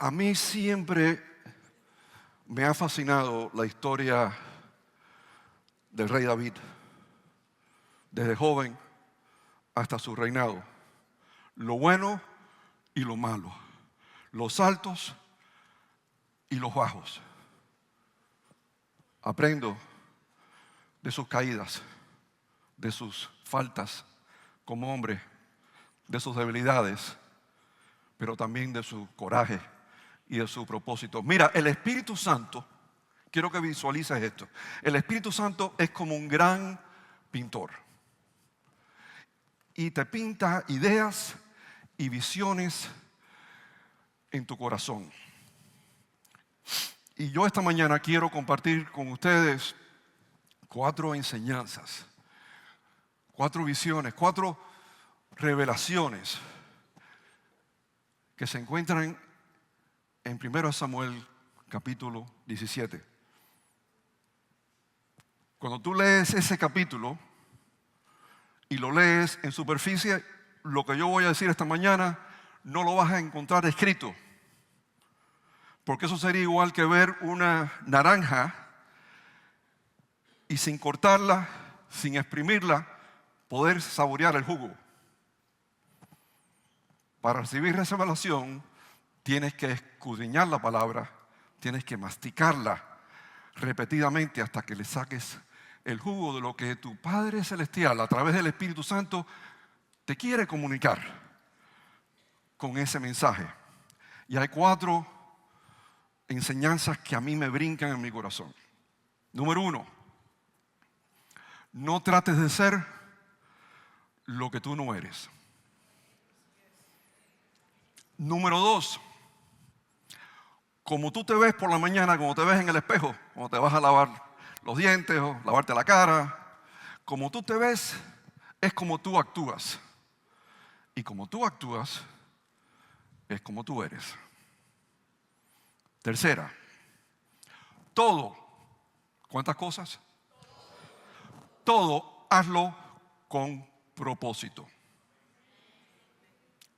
A mí siempre me ha fascinado la historia del rey David, desde joven hasta su reinado. Lo bueno y lo malo, los altos y los bajos. Aprendo de sus caídas, de sus faltas como hombre, de sus debilidades, pero también de su coraje y de su propósito. Mira, el Espíritu Santo, quiero que visualices esto. El Espíritu Santo es como un gran pintor y te pinta ideas y visiones en tu corazón. Y yo esta mañana quiero compartir con ustedes 4 enseñanzas, 4 visiones, 4 revelaciones que se encuentran en 1 Samuel capítulo 17. Cuando tú lees ese capítulo y lo lees en superficie, lo que yo voy a decir esta mañana no lo vas a encontrar escrito, porque eso sería igual que ver una naranja y sin cortarla, sin exprimirla, poder saborear el jugo. Para recibir revelación, tienes que escudriñar la palabra, tienes que masticarla repetidamente hasta que le saques el jugo de lo que tu Padre Celestial, a través del Espíritu Santo, te quiere comunicar con ese mensaje. Y hay 4 enseñanzas que a mí me brincan en mi corazón. Número 1, no trates de ser lo que tú no eres. Número 2, como tú te ves por la mañana, como te ves en el espejo, cuando te vas a lavar los dientes o lavarte la cara, como tú te ves es como tú actúas. Y como tú actúas es como tú eres. Tercera, todo, ¿cuántas cosas? Todo hazlo con propósito.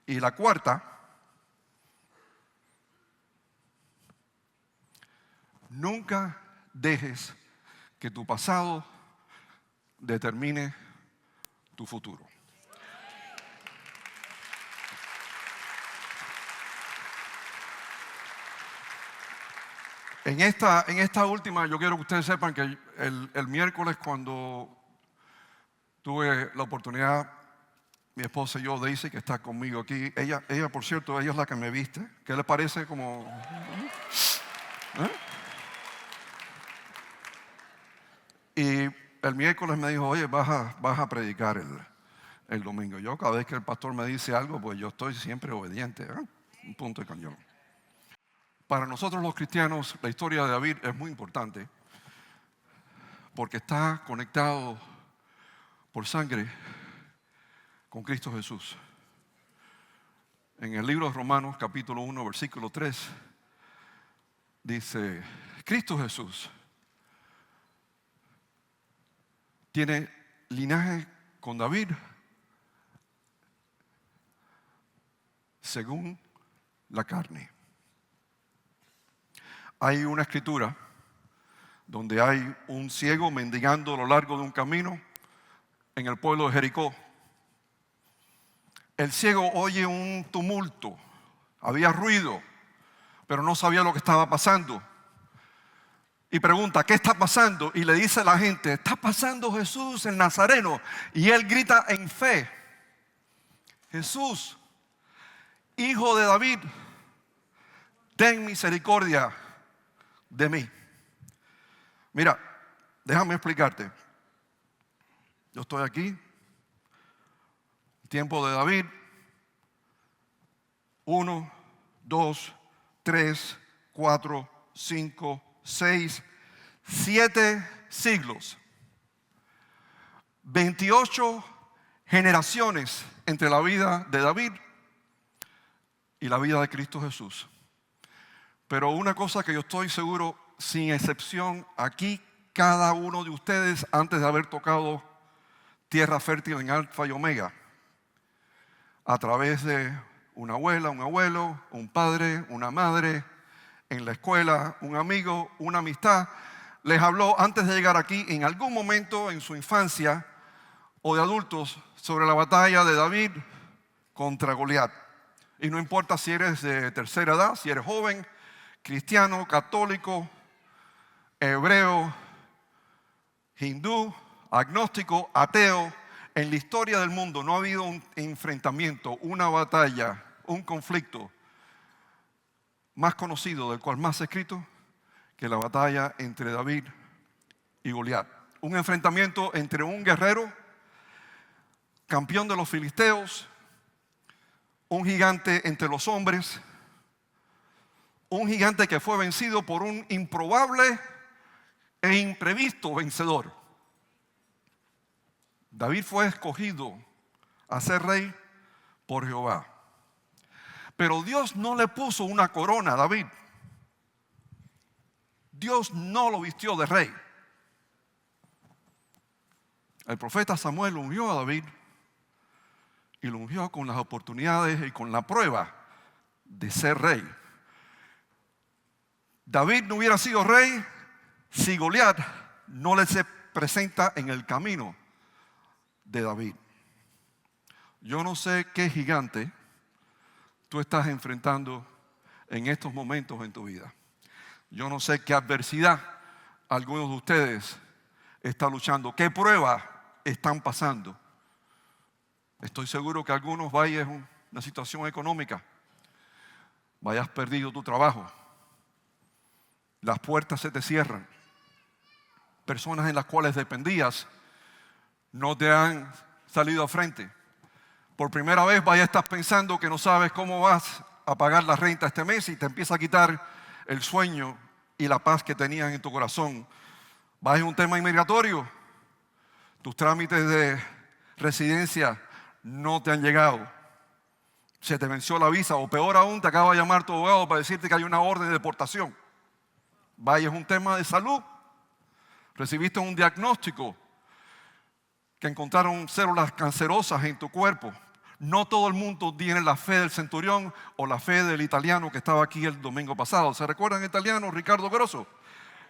Y la cuarta, nunca dejes que tu pasado determine tu futuro. En esta última, yo quiero que ustedes sepan que el miércoles, cuando tuve la oportunidad, mi esposa y yo, Daisy, que está conmigo aquí, ella por cierto, ella es la que me viste. ¿Qué le parece? Como... Y el miércoles me dijo, oye, vas a predicar el domingo. Yo cada vez que el pastor me dice algo, pues yo estoy siempre obediente. Un punto de cañón. Para nosotros los cristianos, la historia de David es muy importante porque está conectado por sangre con Cristo Jesús. En el libro de Romanos, capítulo 1, versículo 3, dice, Cristo Jesús tiene linaje con David según la carne. Hay una escritura donde hay un ciego mendigando a lo largo de un camino en el pueblo de Jericó. El ciego oye un tumulto, había ruido, pero no sabía lo que estaba pasando. Y pregunta, ¿qué está pasando? Y le dice a la gente, está pasando Jesús el Nazareno. Y él grita en fe, Jesús, hijo de David, ten misericordia de mí. Mira, déjame explicarte. Yo estoy aquí, tiempo de David, 1, 2, 3, 4, 5, 6, 7 siglos, 28 generaciones entre la vida de David y la vida de Cristo Jesús. Pero una cosa que yo estoy seguro, sin excepción, aquí cada uno de ustedes, antes de haber tocado tierra fértil en Alfa y Omega, a través de una abuela, un abuelo, un padre, una madre, en la escuela, un amigo, una amistad, les habló antes de llegar aquí en algún momento en su infancia o de adultos sobre la batalla de David contra Goliat. Y no importa si eres de tercera edad, si eres joven, cristiano, católico, hebreo, hindú, agnóstico, ateo, en la historia del mundo no ha habido un enfrentamiento, una batalla, un conflicto más conocido, del cual más se ha escrito, que la batalla entre David y Goliat. Un enfrentamiento entre un guerrero, campeón de los filisteos, un gigante entre los hombres, un gigante que fue vencido por un improbable e imprevisto vencedor. David fue escogido a ser rey por Jehová. Pero Dios no le puso una corona a David. Dios no lo vistió de rey. El profeta Samuel ungió a David y lo ungió con las oportunidades y con la prueba de ser rey. David no hubiera sido rey si Goliat no le se presenta en el camino de David. Yo no sé qué gigante tú estás enfrentando en estos momentos en tu vida. Yo no sé qué adversidad algunos de ustedes están luchando, qué pruebas están pasando. Estoy seguro que algunos vayas en una situación económica, vayas perdido tu trabajo, las puertas se te cierran, personas en las cuales dependías no te han salido a frente. Por primera vez estás pensando que no sabes cómo vas a pagar la renta este mes y te empieza a quitar el sueño y la paz que tenías en tu corazón. Vas en un tema inmigratorio, tus trámites de residencia no te han llegado, se te venció la visa o peor aún te acaba de llamar tu abogado para decirte que hay una orden de deportación. Vaya, es un tema de salud, recibiste un diagnóstico que encontraron células cancerosas en tu cuerpo. No todo el mundo tiene la fe del centurión o la fe del italiano que estaba aquí el domingo pasado. ¿Se recuerdan el italiano Ricardo Grosso?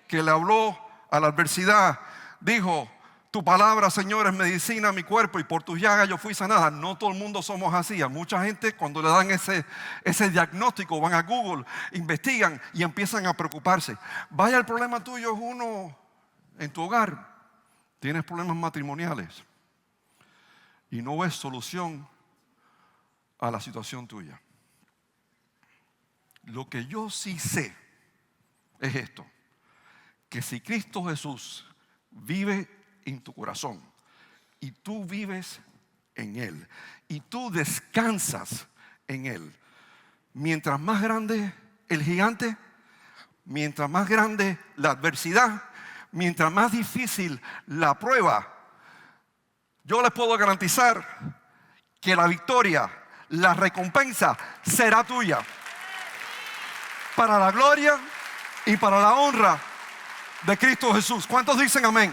Que le habló a la adversidad, dijo: tu palabra, Señor, es medicina a mi cuerpo y por tus llagas yo fui sanada. No todo el mundo somos así. A mucha gente cuando le dan ese diagnóstico van a Google, investigan y empiezan a preocuparse. Vaya, el problema tuyo es uno en tu hogar. Tienes problemas matrimoniales y no ves solución a la situación tuya. Lo que yo sí sé es esto, que si Cristo Jesús vive en tu corazón y tú vives en Él y tú descansas en Él, mientras más grande el gigante, mientras más grande la adversidad, mientras más difícil la prueba, yo les puedo garantizar que la victoria, la recompensa será tuya. Para la gloria y para la honra de Cristo Jesús. ¿Cuántos dicen amén?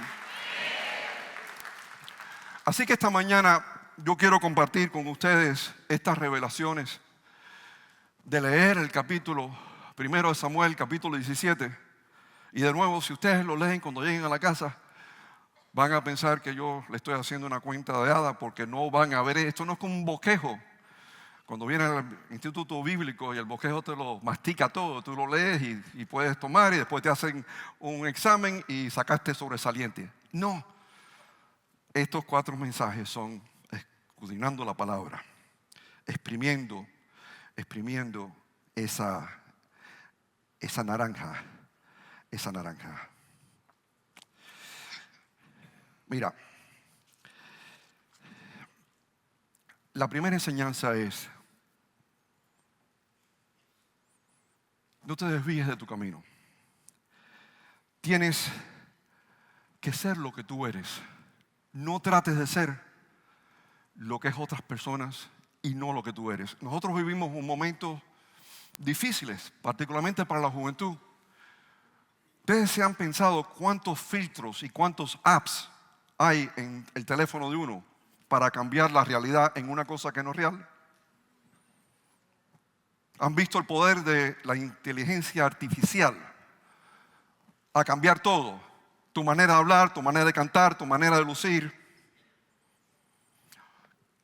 Así que esta mañana yo quiero compartir con ustedes estas revelaciones de leer el capítulo 1 de Samuel, capítulo 17. Y de nuevo, si ustedes lo leen cuando lleguen a la casa, van a pensar que yo le estoy haciendo una cuenta de hadas porque no van a ver. Esto no es como un bosquejo. Cuando viene al instituto bíblico y el bosquejo te lo mastica todo, tú lo lees y puedes tomar y después te hacen un examen y sacaste sobresaliente. No. Estos 4 mensajes son escudriñando la palabra, exprimiendo esa naranja. Esa naranja. Mira, la primera enseñanza es: no te desvíes de tu camino. Tienes que ser lo que tú eres. No trates de ser lo que es otras personas y no lo que tú eres. Nosotros vivimos un momento difíciles, particularmente para la juventud. ¿Ustedes se han pensado cuántos filtros y cuántos apps hay en el teléfono de uno para cambiar la realidad en una cosa que no es real? Han visto el poder de la inteligencia artificial a cambiar todo. Tu manera de hablar, tu manera de cantar, tu manera de lucir.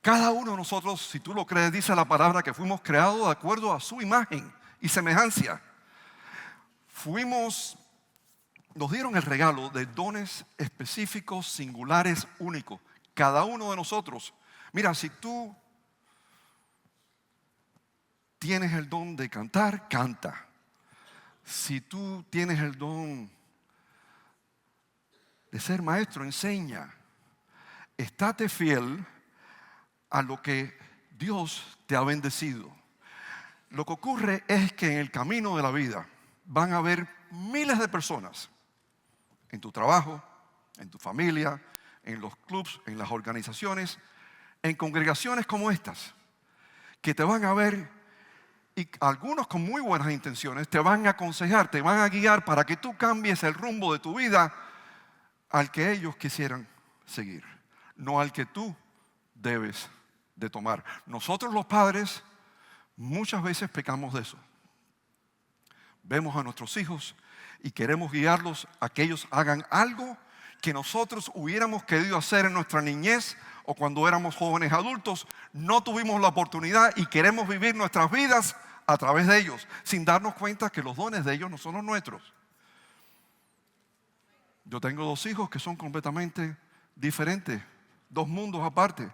Cada uno de nosotros, si tú lo crees, dice la palabra que fuimos creados de acuerdo a su imagen y semejanza. Nos dieron el regalo de dones específicos, singulares, únicos. Cada uno de nosotros. Mira, si tú tienes el don de cantar, canta. Si tú tienes el don de ser maestro, enseña. Estate fiel a lo que Dios te ha bendecido. Lo que ocurre es que en el camino de la vida van a haber miles de personas en tu trabajo, en tu familia, en los clubs, en las organizaciones, en congregaciones como estas, que te van a ver y algunos con muy buenas intenciones te van a aconsejar, te van a guiar para que tú cambies el rumbo de tu vida al que ellos quisieran seguir, no al que tú debes de tomar. Nosotros los padres muchas veces pecamos de eso. Vemos a nuestros hijos y queremos guiarlos a que ellos hagan algo que nosotros hubiéramos querido hacer en nuestra niñez o cuando éramos jóvenes adultos. No tuvimos la oportunidad y queremos vivir nuestras vidas a través de ellos, sin darnos cuenta que los dones de ellos no son los nuestros. Yo tengo 2 hijos que son completamente diferentes, 2 mundos aparte.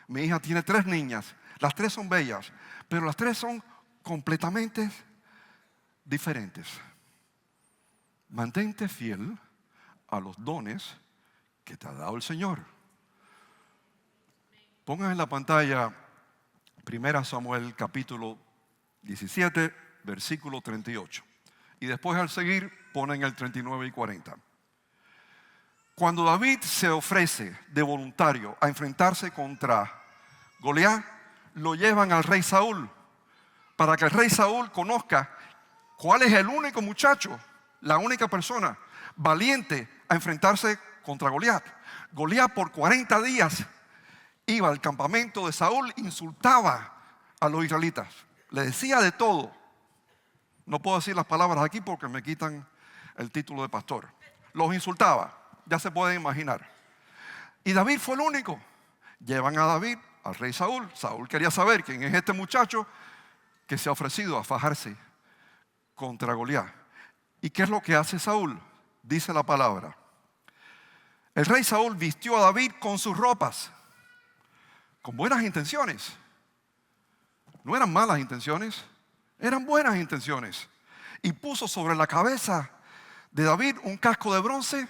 Mi hija tiene 3 niñas, las 3 son bellas, pero las 3 son completamente diferentes. Mantente fiel a los dones que te ha dado el Señor. Pongan en la pantalla 1 Samuel capítulo 17, versículo 38. Y después al seguir ponen el 39 y 40. Cuando David se ofrece de voluntario a enfrentarse contra Goliat, lo llevan al rey Saúl para que el rey Saúl conozca cuál es el único muchacho, la única persona valiente a enfrentarse contra Goliat. Goliat por 40 días iba al campamento de Saúl, insultaba a los israelitas, le decía de todo. No puedo decir las palabras aquí porque me quitan el título de pastor. Los insultaba, ya se pueden imaginar. Y David fue el único. Llevan a David al rey Saúl. Saúl quería saber quién es este muchacho que se ha ofrecido a fajarse contra Goliat. ¿Y qué es lo que hace Saúl? Dice la palabra. El rey Saúl vistió a David con sus ropas, con buenas intenciones. No eran malas intenciones, eran buenas intenciones. Y puso sobre la cabeza de David un casco de bronce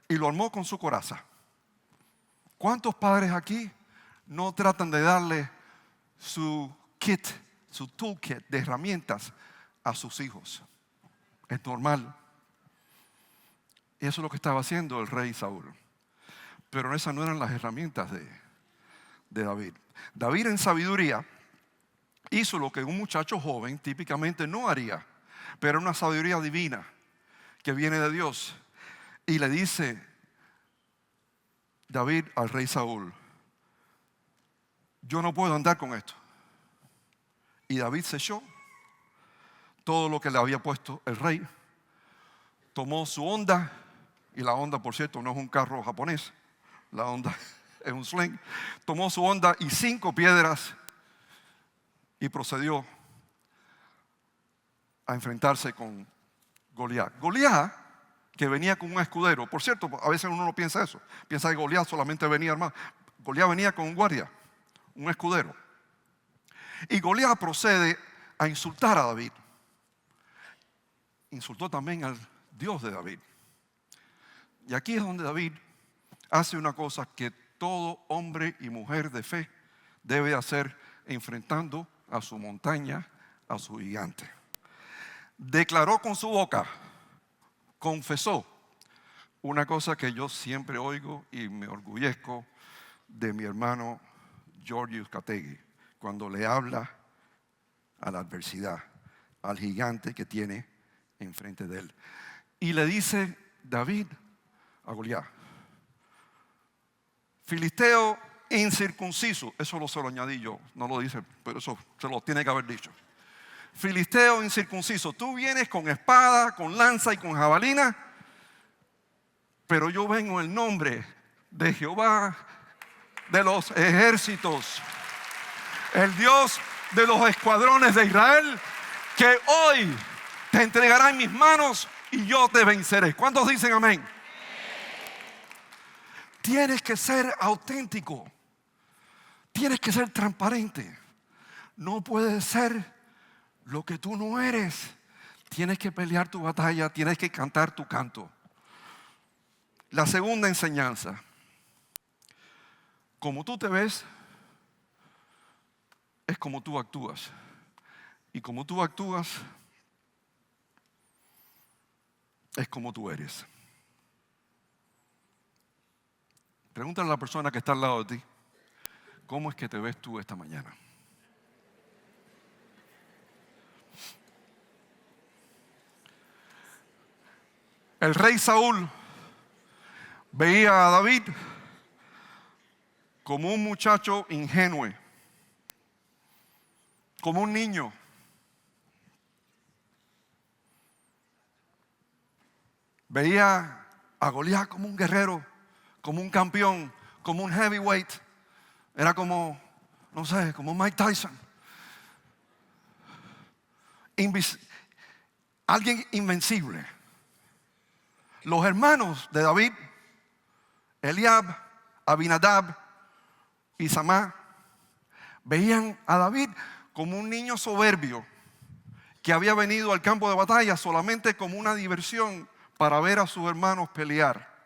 y lo armó con su coraza. ¿Cuántos padres aquí no tratan de darle su kit, su toolkit de herramientas a sus hijos? Es normal. Y eso es lo que estaba haciendo el rey Saúl. Pero esas no eran las herramientas de David. David en sabiduría hizo lo que un muchacho joven típicamente no haría, pero una sabiduría divina que viene de Dios. Y le dice David al rey Saúl: yo no puedo andar con esto. Y David se echó todo lo que le había puesto el rey, tomó su Honda, y la Honda, por cierto, no es un carro japonés, la Honda es un sling. Tomó su Honda y 5 piedras y procedió a enfrentarse con Goliat. Goliat, que venía con un escudero. Por cierto, a veces uno no piensa eso. Piensa que Goliat solamente venía armado. Goliat venía con un guardia, un escudero. Y Goliat procede a insultar a David. Insultó también al Dios de David. Y aquí es donde David hace una cosa que todo hombre y mujer de fe debe hacer enfrentando a su montaña, a su gigante. Declaró con su boca, confesó una cosa que yo siempre oigo y me orgullezco de mi hermano George Uzcategui cuando le habla a la adversidad, al gigante que tiene enfrente de él. Y le dice David a Goliat: filisteo incircunciso. Eso se lo añadí yo, no lo dice, pero eso se lo tiene que haber dicho. filisteo incircunciso, tú vienes con espada, con lanza y con jabalina, pero yo vengo en el nombre de Jehová de los ejércitos, el Dios de los escuadrones de Israel, que hoy te entregará en mis manos y yo te venceré. ¿Cuántos dicen amén? Tienes que ser auténtico, tienes que ser transparente. No puedes ser lo que tú no eres. Tienes que pelear tu batalla, tienes que cantar tu canto. La segunda enseñanza: como tú te ves, es como tú actúas. Y como tú actúas, es como tú eres. Pregúntale a la persona que está al lado de ti, ¿cómo es que te ves tú esta mañana? El rey Saúl veía a David como un muchacho ingenuo, como un niño. Veía a Goliat como un guerrero, como un campeón, como un heavyweight. Era como, no sé, como Mike Tyson. Alguien invencible. Los hermanos de David, Eliab, Abinadab y Samá, veían a David como un niño soberbio que había venido al campo de batalla solamente como una diversión para ver a sus hermanos pelear.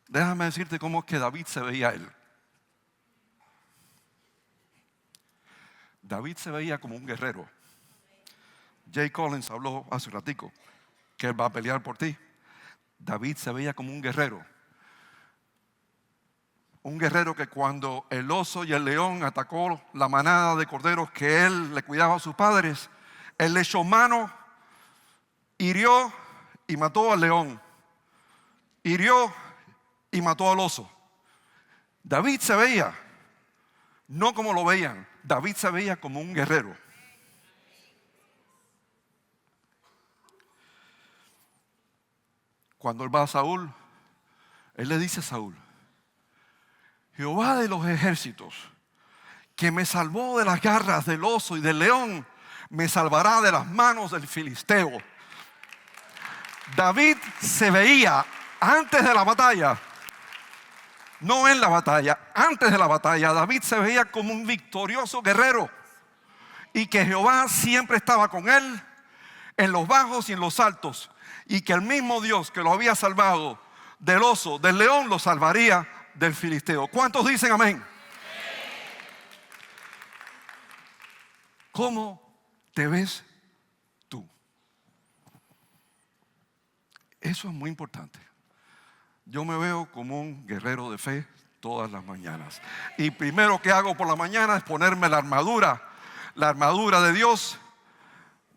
Déjame decirte cómo es que David se veía a él. David se veía como un guerrero. Jay Collins habló hace ratico que él va a pelear por ti. David se veía como un guerrero. Un guerrero que cuando el oso y el león atacó la manada de corderos que él le cuidaba a sus padres, él le echó mano, hirió y mató al león. Hirió y mató al oso. David se veía, no como lo veían, David se veía como un guerrero. Cuando él va a Saúl, él le dice a Saúl: Jehová de los ejércitos, que me salvó de las garras del oso y del león, me salvará de las manos del filisteo. David se veía antes de la batalla, no en la batalla, antes de la batalla, David se veía como un victorioso guerrero y que Jehová siempre estaba con él en los bajos y en los altos, y que el mismo Dios que lo había salvado del oso, del león, lo salvaría del filisteo. ¿Cuántos dicen amén? ¿Cómo te ves tú? Eso es muy importante. Yo me veo como un guerrero de fe todas las mañanas. Y primero que hago por la mañana es ponerme la armadura de Dios,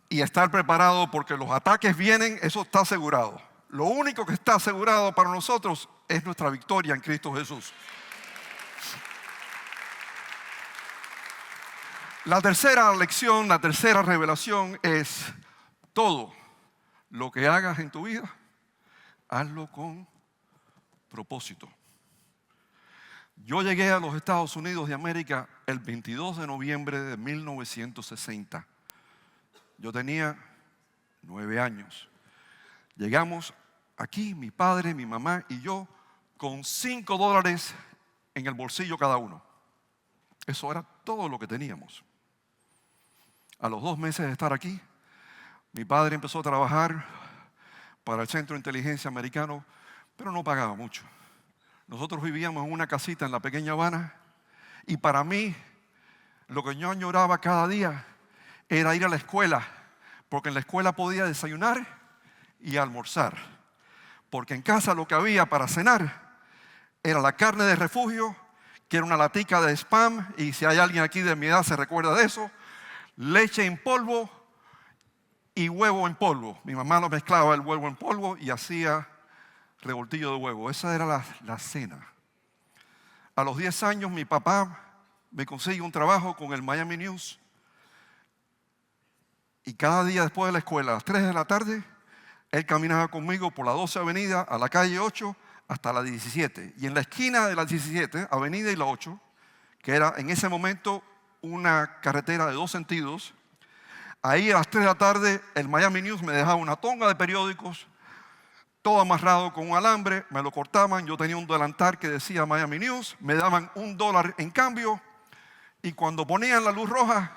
y estar preparado porque los ataques vienen, eso está asegurado. Lo único que está asegurado para nosotros es nuestra victoria en Cristo Jesús. La tercera lección, la tercera revelación es: todo lo que hagas en tu vida, hazlo con propósito. Yo llegué a los Estados Unidos de América el 22 de noviembre de 1960. Yo tenía 9 años. Llegamos aquí, mi padre, mi mamá y yo, con $5 en el bolsillo cada uno. Eso era todo lo que teníamos. A los 2 meses de estar aquí, mi padre empezó a trabajar para el Centro de Inteligencia Americano, pero no pagaba mucho. Nosotros vivíamos en una casita en la pequeña Habana, y para mí, lo que yo añoraba cada día era ir a la escuela, porque en la escuela podía desayunar y almorzar, porque en casa lo que había para cenar era la carne de refugio, que era una latica de Spam, y si hay alguien aquí de mi edad se recuerda de eso, leche en polvo y huevo en polvo. Mi mamá lo mezclaba el huevo en polvo y hacía revoltillo de huevo. Esa era la cena. A los 10 años mi papá me consigue un trabajo con el Miami News Y cada día después de la escuela, a las 3 de la tarde, él caminaba conmigo por la 12 Avenida a la calle 8 hasta la 17. Y en la esquina de la 17, Avenida y la 8, que era en ese momento una carretera de 2 sentidos, ahí a las 3 de la tarde el Miami News me dejaba una tonga de periódicos, todo amarrado con un alambre, me lo cortaban, yo tenía un delantal que decía Miami News, me daban $1 en cambio, y cuando ponían la luz roja,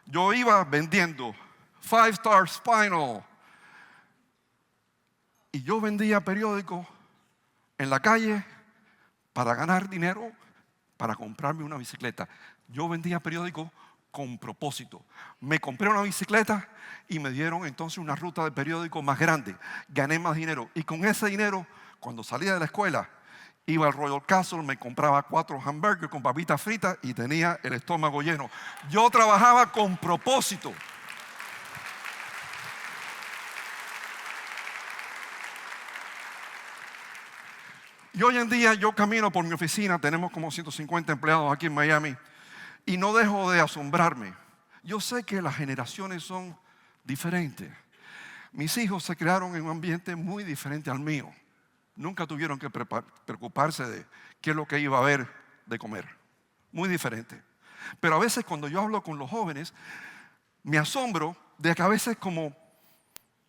yo iba vendiendo 5 Star Spinal. Y yo vendía periódicos en la calle para ganar dinero, para comprarme una bicicleta. Yo vendía periódicos con propósito. Me compré una bicicleta y me dieron entonces una ruta de periódicos más grande. Gané más dinero. Y con ese dinero, cuando salía de la escuela, iba al Royal Castle, me compraba 4 hamburgues con papitas fritas y tenía el estómago lleno. Yo trabajaba con propósito. Y hoy en día yo camino por mi oficina, tenemos como 150 empleados aquí en Miami, y no dejo de asombrarme. Yo sé que las generaciones son diferentes. Mis hijos se crearon en un ambiente muy diferente al mío. Nunca tuvieron que preocuparse de qué es lo que iba a haber de comer. Muy diferente. Pero a veces cuando yo hablo con los jóvenes, me asombro de que a veces como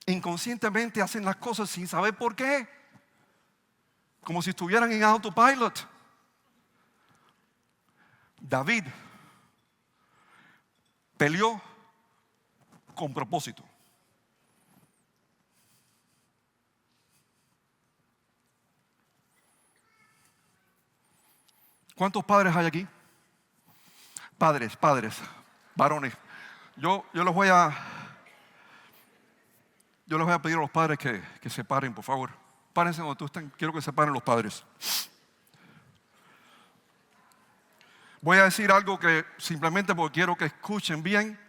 inconscientemente hacen las cosas sin saber por qué. Como si estuvieran en autopilot. David peleó con propósito. ¿Cuántos padres hay aquí? Padres, varones. Yo les voy a pedir a los padres que se paren, por favor. Párense donde tú estén. Quiero que se paren los padres. Voy a decir algo que simplemente porque quiero que escuchen bien.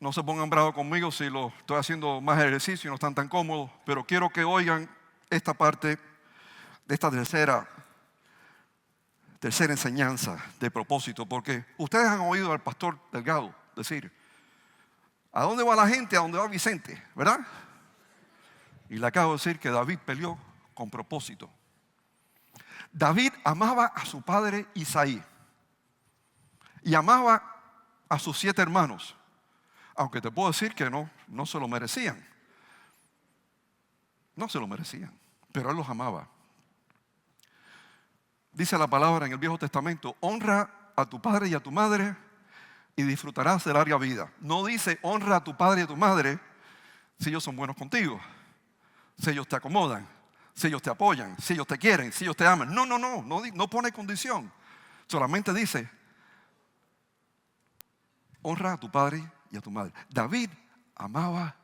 No se pongan bravos conmigo si lo estoy haciendo más ejercicio y no están tan cómodos. Pero quiero que oigan esta parte de esta tercera enseñanza de propósito. Porque ustedes han oído al pastor Delgado decir, ¿a dónde va la gente? A dónde va Vicente, ¿verdad? Y le acabo de decir que David peleó con propósito. David amaba a su padre Isaí y amaba a sus 7 hermanos, aunque te puedo decir que no se lo merecían. No se lo merecían, pero él los amaba. Dice la palabra en el Viejo Testamento, honra a tu padre y a tu madre y disfrutarás de larga vida. No dice honra a tu padre y a tu madre si ellos son buenos contigo, si ellos te acomodan, si ellos te apoyan, si ellos te quieren, si ellos te aman. No pone condición. Solamente dice, honra a tu padre y a tu madre. David amaba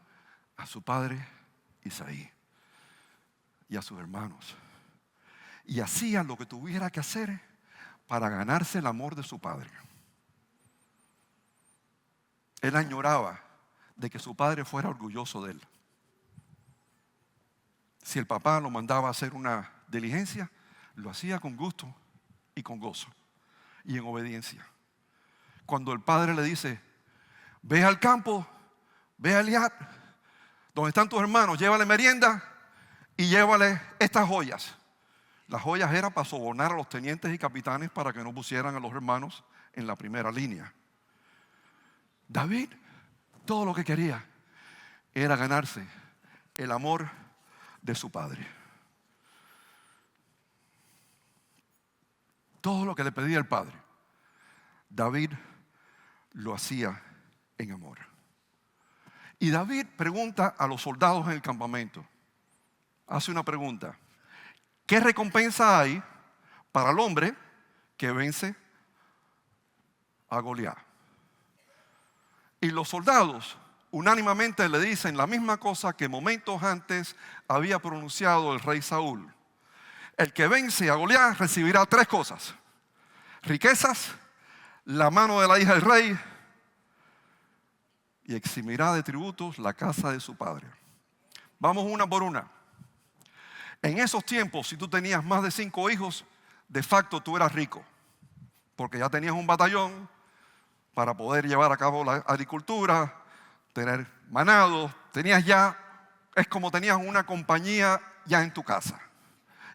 a su padre Isaí y a sus hermanos. Y hacía lo que tuviera que hacer para ganarse el amor de su padre. Él añoraba de que su padre fuera orgulloso de él. Si el papá lo mandaba a hacer una diligencia, lo hacía con gusto y con gozo y en obediencia. Cuando el padre le dice, ve al campo, ve a Eliab, donde están tus hermanos, llévale merienda y llévale estas joyas. Las joyas eran para sobornar a los tenientes y capitanes para que no pusieran a los hermanos en la primera línea. David, todo lo que quería era ganarse el amor de su padre. Todo lo que le pedía el padre, David lo hacía en amor. Y David pregunta a los soldados en el campamento, hace una pregunta: ¿qué recompensa hay para el hombre que vence a Goliat? Y los soldados unánimemente le dicen la misma cosa que momentos antes había pronunciado el rey Saúl. El que vence a Goliat recibirá 3 cosas: riquezas, la mano de la hija del rey y eximirá de tributos la casa de su padre. Vamos una por una. En esos tiempos, si tú tenías más de 5 hijos, de facto tú eras rico, porque ya tenías un batallón para poder llevar a cabo la agricultura, tener manado, es como tenías una compañía ya en tu casa.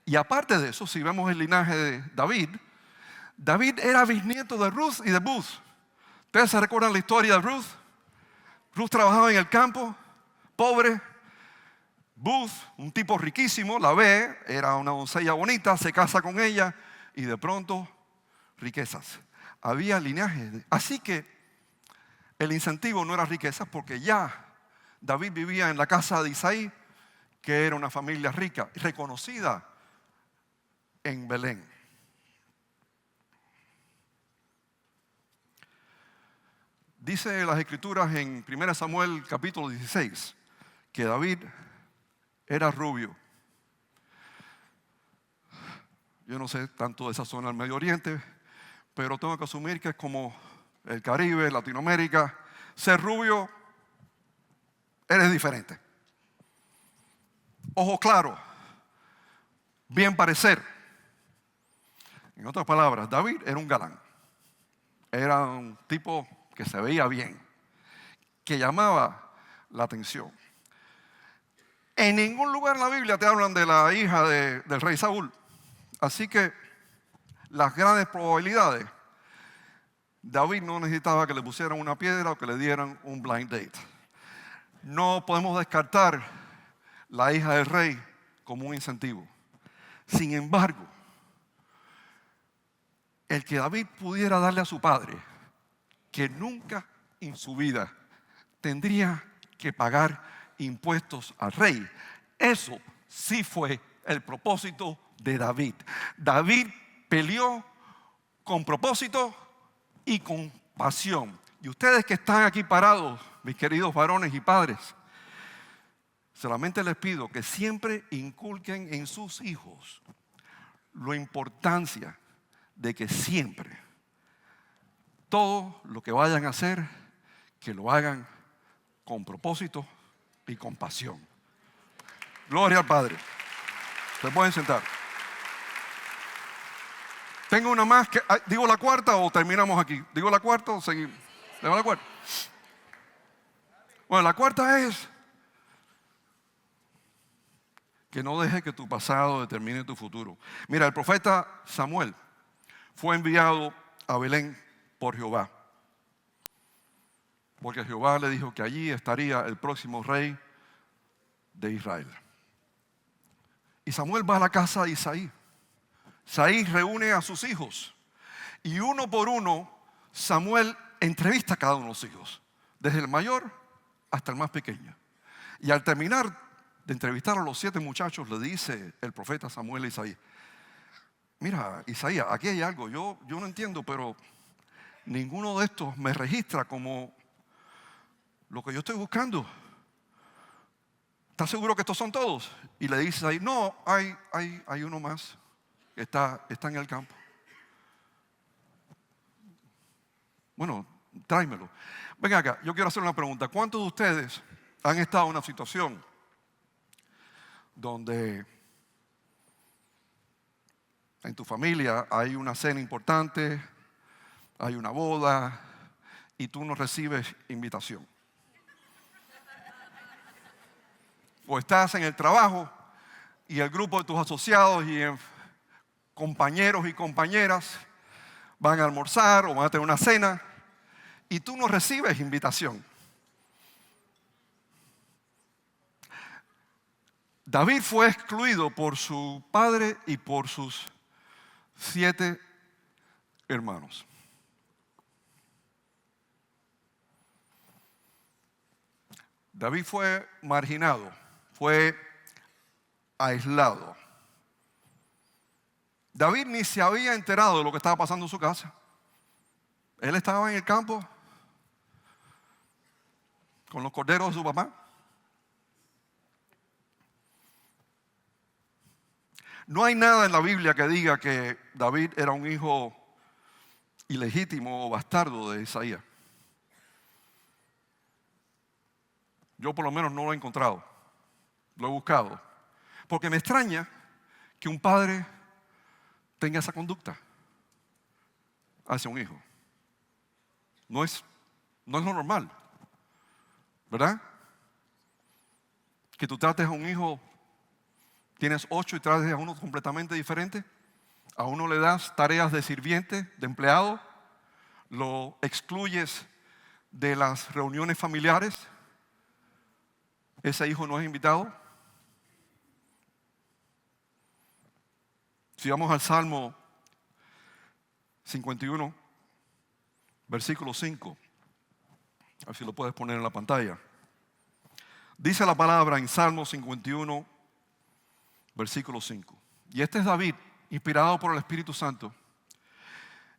Y aparte de eso, si vemos el linaje de David, David era bisnieto de Ruth y de Booz. ¿Ustedes se recuerdan la historia de Ruth? Ruth trabajaba en el campo, pobre. Booz, un tipo riquísimo, la ve, era una doncella bonita, se casa con ella y de pronto riquezas. Había linaje. Así que el incentivo no era riquezas porque ya David vivía en la casa de Isaí, que era una familia rica, reconocida en Belén. Dice las Escrituras en 1 Samuel capítulo 16 que David era rubio. Yo no sé tanto de esa zona del Medio Oriente, pero tengo que asumir que es como el Caribe, Latinoamérica. Ser rubio, eres diferente. Ojo claro, bien parecer. En otras palabras, David era un galán. Era un tipo que se veía bien, que llamaba la atención. En ningún lugar en la Biblia te hablan de la hija del rey Saúl. Así que las grandes probabilidades, David no necesitaba que le pusieran una piedra o que le dieran un blind date. No podemos descartar la hija del rey como un incentivo. Sin embargo, el que David pudiera darle a su padre, que nunca en su vida tendría que pagar impuestos al rey, eso sí fue el propósito de David. David peleó con propósito y con pasión. Y ustedes que están aquí parados, mis queridos varones y padres, solamente les pido que siempre inculquen en sus hijos la importancia de que siempre todo lo que vayan a hacer, que lo hagan con propósito y con pasión. Gloria al Padre. Se pueden sentar. Tengo una más. ¿Digo la cuarta o terminamos aquí? ¿Digo la cuarta o seguimos? ¿Digo la cuarta? Bueno, la cuarta es que no dejes que tu pasado determine tu futuro. Mira, el profeta Samuel fue enviado a Belén por Jehová, porque Jehová le dijo que allí estaría el próximo rey de Israel. Y Samuel va a la casa de Isaí. Isaí reúne a sus hijos y uno por uno Samuel entrevista a cada uno de los hijos, desde el mayor hasta el más pequeño. Y al terminar de entrevistar a los 7 muchachos, le dice el profeta Samuel a Isaí: mira, Isaías, aquí hay algo, yo no entiendo, pero ninguno de estos me registra como lo que yo estoy buscando. ¿Estás seguro que estos son todos? Y le dice ahí: no, hay uno más que está en el campo. Bueno, tráemelo. Venga acá, yo quiero hacer una pregunta. ¿Cuántos de ustedes han estado en una situación donde en tu familia hay una cena importante, hay una boda y tú no recibes invitación? O estás en el trabajo y el grupo de tus asociados y compañeros y compañeras van a almorzar o van a tener una cena y tú no recibes invitación. David fue excluido por su padre y por sus 7 hermanos. David fue marginado, fue aislado. David ni se había enterado de lo que estaba pasando en su casa. Él estaba en el campo con los corderos de su papá. No hay nada en la Biblia que diga que David era un hijo ilegítimo o bastardo de Isaías. Yo por lo menos no lo he encontrado. Lo he buscado. Porque me extraña que un padre tenga esa conducta hacia un hijo. No es lo normal. ¿verdad? Que tú trates a un hijo, tienes 8 y trates a uno completamente diferente. A uno le das tareas de sirviente, de empleado, lo excluyes de las reuniones familiares. Ese hijo no es invitado. Si vamos al Salmo 51, versículo 5, a ver si lo puedes poner en la pantalla. Dice la palabra en Salmo 51, versículo 5. Y este es David, inspirado por el Espíritu Santo.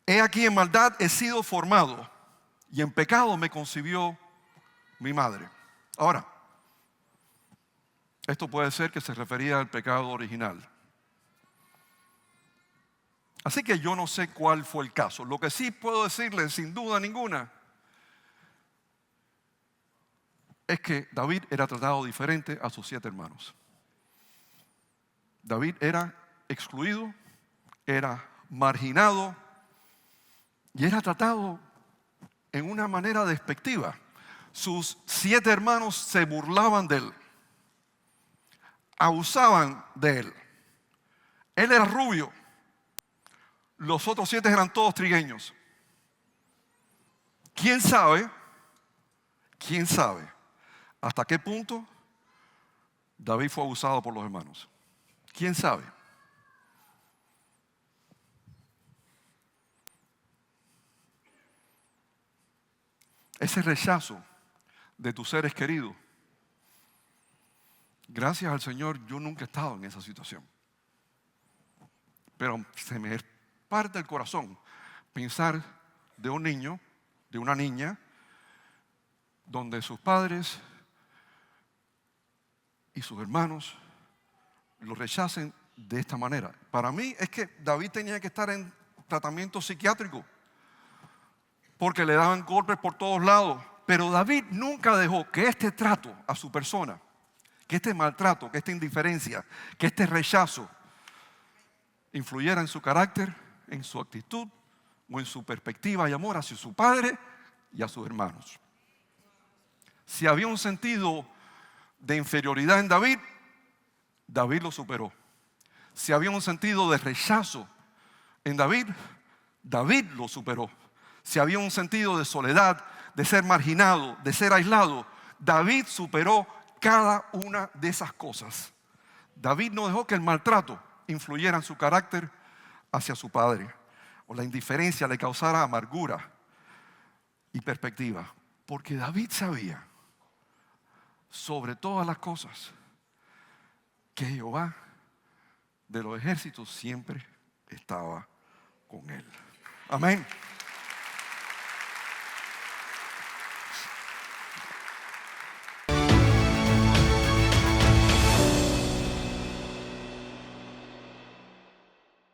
He aquí en maldad he sido formado, y en pecado me concibió mi madre. Ahora, esto puede ser que se refería al pecado original. Así que yo no sé cuál fue el caso. Lo que sí puedo decirle, sin duda ninguna, es que David era tratado diferente a sus 7 hermanos. David era excluido, era marginado y era tratado en una manera despectiva. Sus 7 hermanos se burlaban de él, abusaban de él. Él era rubio, los otros 7 eran todos trigueños. ¿Quién sabe hasta qué punto David fue abusado por los hermanos? ¿Quién sabe? Ese rechazo de tus seres queridos, gracias al Señor, yo nunca he estado en esa situación. Pero se me parte el corazón pensar de un niño, de una niña, donde sus padres y sus hermanos lo rechacen de esta manera. Para mí es que David tenía que estar en tratamiento psiquiátrico porque le daban golpes por todos lados. Pero David nunca dejó que este trato a su persona, que este maltrato, que esta indiferencia, que este rechazo influyera en su carácter, en su actitud o en su perspectiva y amor hacia su padre y a sus hermanos. Si había un sentido de inferioridad en David, David lo superó. Si había un sentido de rechazo en David, David lo superó. Si había un sentido de soledad, de ser marginado, de ser aislado, David superó cada una de esas cosas. David no dejó que el maltrato influyera en su carácter hacia su padre, o la indiferencia le causara amargura y perspectiva, porque David sabía sobre todas las cosas que Jehová de los ejércitos siempre estaba con él. Amén.